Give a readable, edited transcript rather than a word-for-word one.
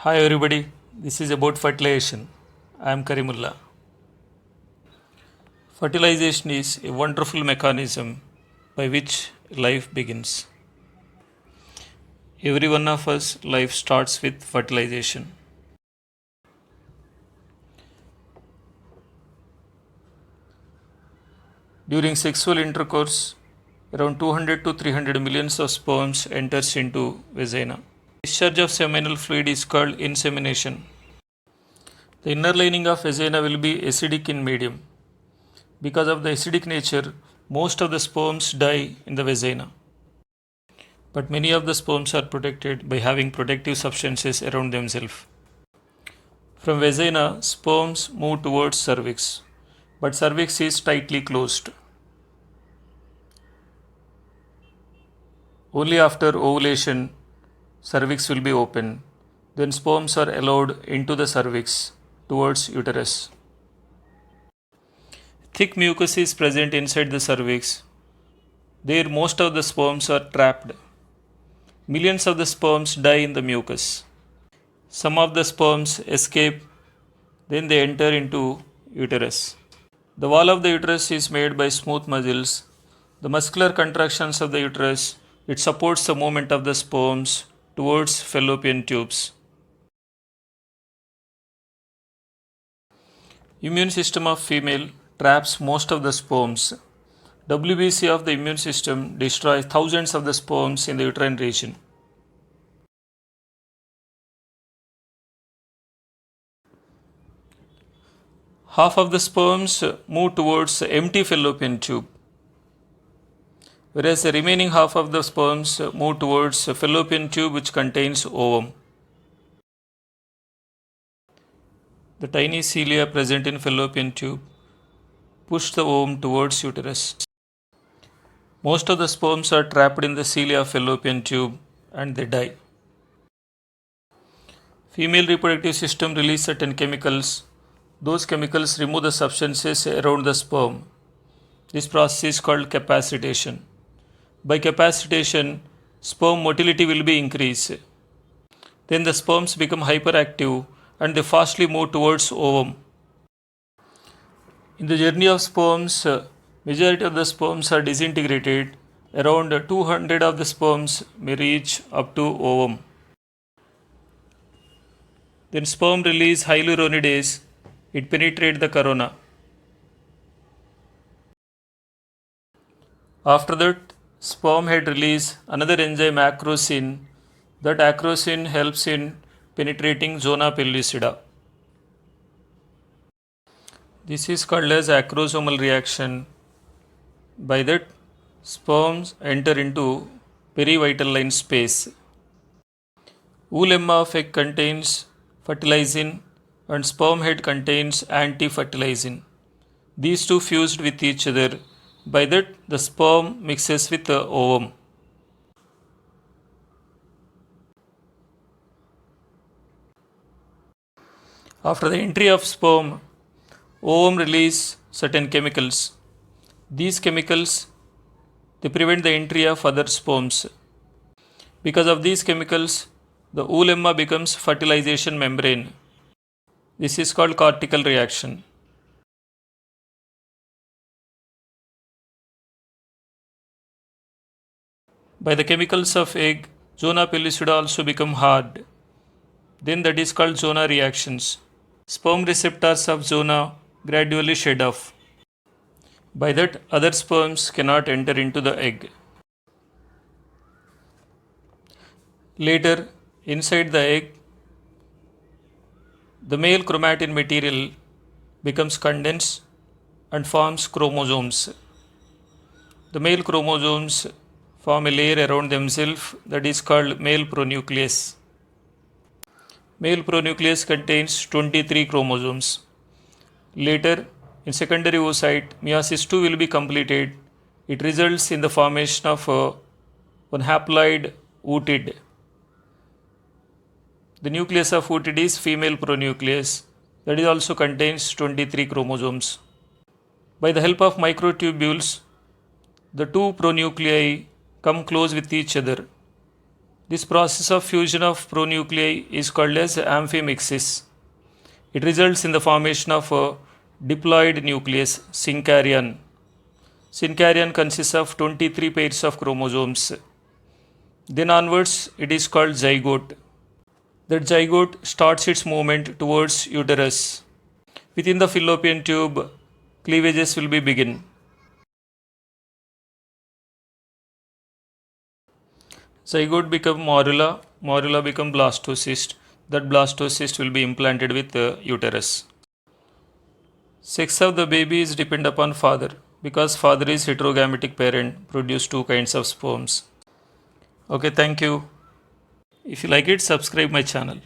Hi everybody, this is about fertilization. I am Karimullah. Fertilization is a wonderful mechanism by which life begins. Every one of us life starts with fertilization. During sexual intercourse, around 200 to 300 millions of sperms enters into vagina. Discharge of seminal fluid is called insemination. The inner lining of vagina will be acidic in medium. Because of the acidic nature, most of the sperms die in the vagina. But many of the sperms are protected by having protective substances around themselves. From vagina, sperms move towards cervix, but cervix is tightly closed. Only after ovulation, cervix will be open. Then sperms are allowed into the cervix towards uterus. Thick mucus is present inside the cervix. There, most of the sperms are trapped. Millions of the sperms die in the mucus. Some of the sperms escape, then they enter into uterus. The wall of the uterus is made by smooth muscles. The muscular contractions of the uterus, it supports the movement of the sperms towards fallopian tubes. Immune system of female traps most of the sperms. WBC of the immune system destroys thousands of the sperms in the uterine region. Half of the sperms move towards the empty fallopian tube, whereas the remaining half of the sperms move towards a fallopian tube which contains ovum. The tiny cilia present in fallopian tube push the ovum towards uterus. Most of the sperms are trapped in the cilia of fallopian tube and they die. Female reproductive system release certain chemicals. Those chemicals remove the substances around the sperm. This process is called capacitation. By capacitation, sperm motility will be increased. Then the sperms become hyperactive and they fastly move towards ovum. In the journey of sperms, majority of the sperms are disintegrated. Around 200 of the sperms may reach up to ovum. Then sperm release hyaluronidase. It penetrates the corona. After that, sperm head release another enzyme acrosin. That acrosin helps in penetrating zona pellucida. This is called as acrosomal reaction. By that, sperms enter into perivital line space. Oolemma of egg contains fertilizing and sperm head contains anti-fertilizing. These two fused with each other. By that, the sperm mixes with the ovum. After the entry of sperm, ovum release certain chemicals. These chemicals they prevent the entry of other sperms. Because of these chemicals, the oolemma becomes fertilization membrane. This is called cortical reaction. By the chemicals of egg, zona pellucida also become hard. Then that is called zona reactions. Sperm receptors of zona gradually shed off. By that, other sperms cannot enter into the egg. Later, inside the egg, the male chromatin material becomes condensed and forms chromosomes. The male chromosomes form a layer around themselves that is called male pronucleus. Male pronucleus contains 23 chromosomes. Later, in secondary oocyte, meiosis II will be completed. It results in the formation of one haploid ootid. The nucleus of ootid is female pronucleus that is also contains 23 chromosomes. By the help of microtubules, the two pronuclei come close with each other. This process of fusion of pronuclei is called as amphimixis. It results in the formation of a diploid nucleus, synkaryon. Synkaryon consists of 23 pairs of chromosomes. Then onwards, it is called zygote. That zygote starts its movement towards uterus. Within the fallopian tube, cleavages will be begin. Zygote become morula, morula become blastocyst. That blastocyst will be implanted with the uterus. Sex of the baby is depend upon father because father is heterogametic parent, produce two kinds of sperms. Okay, thank you. If you like it, subscribe my channel.